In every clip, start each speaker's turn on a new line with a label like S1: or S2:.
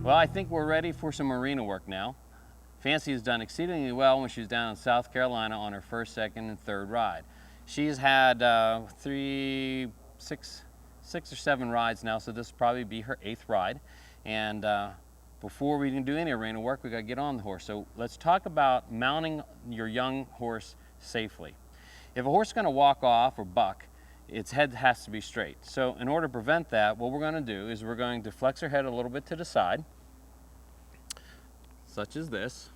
S1: Well, I think we're ready for some arena work now. Fancy has done exceedingly well when she was down in South Carolina on her first, second, and third ride. She's had six or seven rides now, so this will probably be her 8th ride. And before we can do any arena work, we got to get on the horse. So let's talk about mounting your young horse safely. If a horse is going to walk off or buck, its head has to be straight. So in order to prevent that, what we're going to do is we're going to flex her head a little bit to the side, such as this.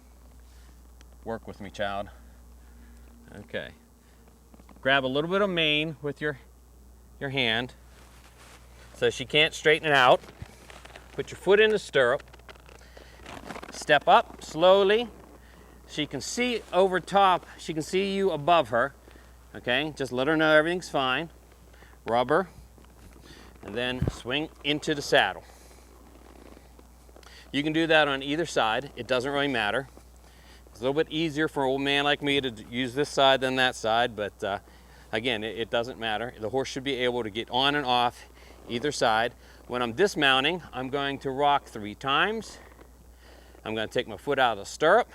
S1: Work with me, child. Okay. Grab a little bit of mane with your hand so she can't straighten it out. Put your foot in the stirrup. Step up slowly. She can see over top. She can see you above her. Okay, just let her know everything's fine. Rub her, and then swing into the saddle. You can do that on either side. It doesn't really matter. It's a little bit easier for an old man like me to use this side than that side, but again, it doesn't matter. The horse should be able to get on and off either side. When I'm dismounting, I'm going to rock 3 times. I'm going to take my foot out of the stirrup,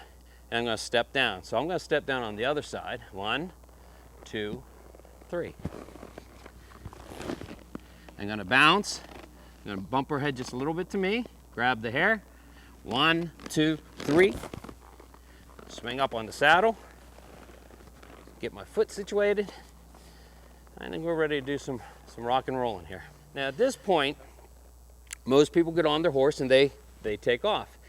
S1: and I'm going to step down. So I'm going to step down on the other side. 1, 2, 3. I'm going to bounce. I'm going to bump her head just a little bit to me. Grab the hair. 1, 2, 3. Swing up on the saddle. Get my foot situated. I think we're ready to do some rock and rolling here. Now at this point, most people get on their horse and they take off.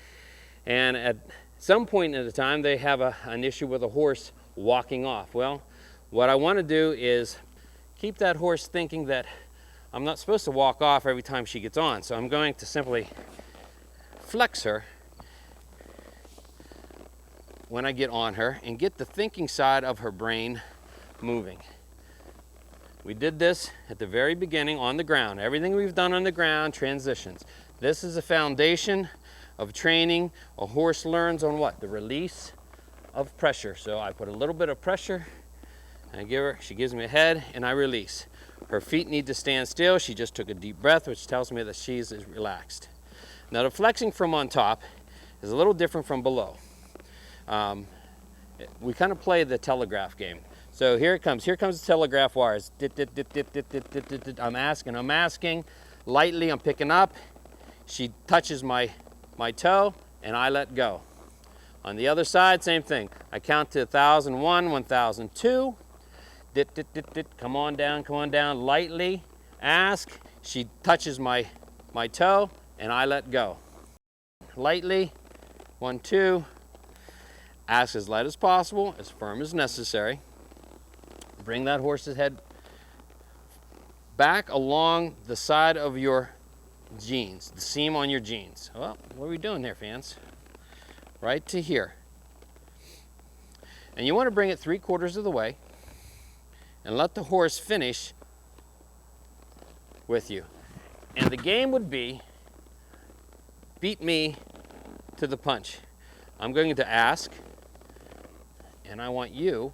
S1: And at some point in the time, they have an issue with a horse walking off. Well, what I want to do is keep that horse thinking that I'm not supposed to walk off every time she gets on. So I'm going to simply flex her when I get on her and get the thinking side of her brain moving. We did this at the very beginning on the ground. Everything we've done on the ground transitions. This is the foundation of training. A horse learns on what? The release of pressure. So I put a little bit of pressure, and I give her, she gives me a head, and I release. Her feet need to stand still. She just took a deep breath, which tells me that she's relaxed. Now the flexing from on top is a little different from below. We kind of play the telegraph game. So here it comes. Here comes the telegraph wires. I'm asking. Lightly, I'm picking up. She touches my toe, and I let go. On the other side, same thing. I count to 1,001, 1,002. Come on down, lightly. Ask. She touches my toe, and I let go. Lightly, 1, 2. Ask as light as possible, as firm as necessary. Bring that horse's head back along the side of your jeans, the seam on your jeans. Well, what are we doing here, fans? Right to here. And you want to bring it 3/4 of the way and let the horse finish with you. And the game would be beat me to the punch. I'm going to ask, and I want you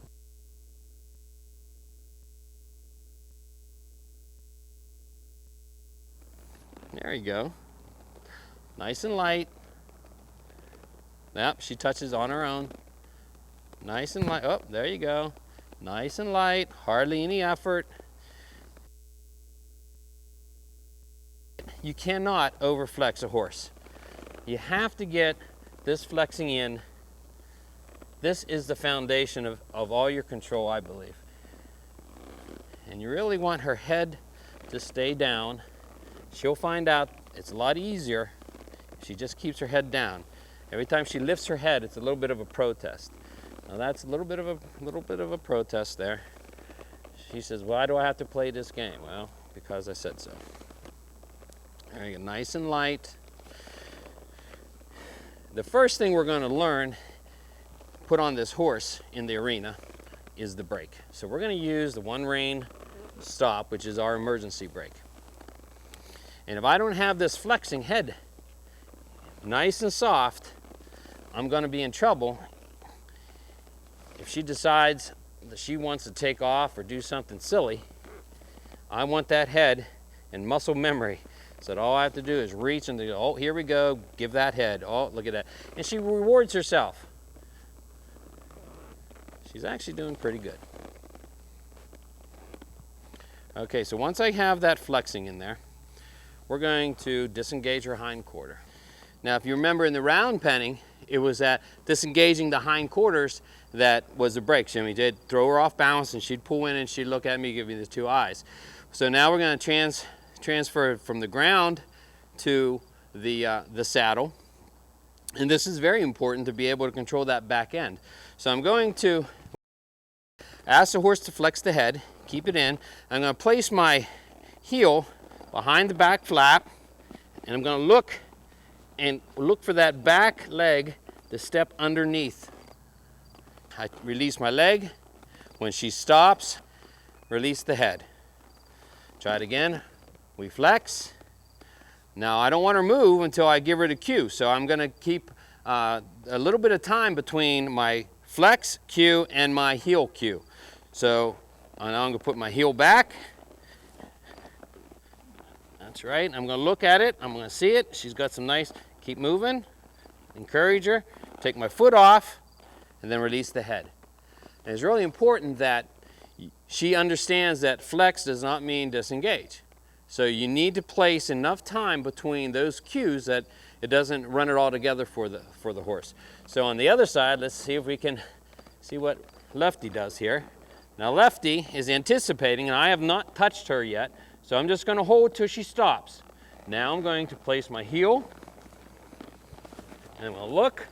S1: there you go. Nice and light. Yep, she touches on her own. Nice and light. Oh, there you go. Nice and light. Hardly any effort. You cannot overflex a horse. You have to get this flexing in. This is the foundation of all your control, I believe. And you really want her head to stay down. She'll find out it's a lot easier if she just keeps her head down. Every time she lifts her head, it's a little bit of a protest. Now that's a little bit of a protest there. She says, "Why do I have to play this game?" Well, because I said so. There you go, nice and light. The first thing we're going to learn, put on this horse in the arena, is the brake. So we're going to use the 1 rein stop, which is our emergency brake. And if I don't have this flexing head nice and soft, I'm going to be in trouble. If she decides that she wants to take off or do something silly, I want that head and muscle memory So that all I have to do is reach and oh, here we go, give that head. Oh, look at that. And she rewards herself. She's actually doing pretty good. Okay, so once I have that flexing in there, we're going to disengage her hindquarter. Now, if you remember in the round penning, it was that disengaging the hindquarters that was the break. So we did throw her off balance and she'd pull in and she'd look at me, give me the two eyes. So now we're going to transfer from the ground to the saddle. And this is very important to be able to control that back end. So I'm going to ask the horse to flex the head, keep it in. I'm going to place my heel behind the back flap, and I'm going to look for that back leg to step underneath. I release my leg. When she stops, release the head. Try it again. We flex. Now I don't want her to move until I give her the cue, so I'm going to keep a little bit of time between my flex cue and my heel cue. So now I'm going to put my heel back. That's right. I'm going to look at it. I'm going to see it. She's got some nice, keep moving. Encourage her. Take my foot off and then release the head. And it's really important that she understands that flex does not mean disengage. So you need to place enough time between those cues that it doesn't run it all together for the horse. So on the other side, let's see if we can see what Lefty does here. Now Lefty is anticipating, and I have not touched her yet, so I'm just going to hold till she stops. Now I'm going to place my heel, and I'm going to look,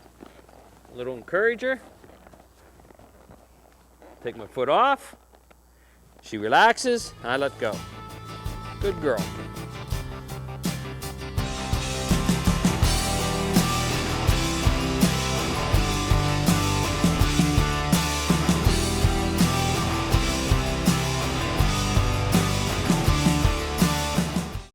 S1: a little encourager, take my foot off, she relaxes, I let go. Good girl.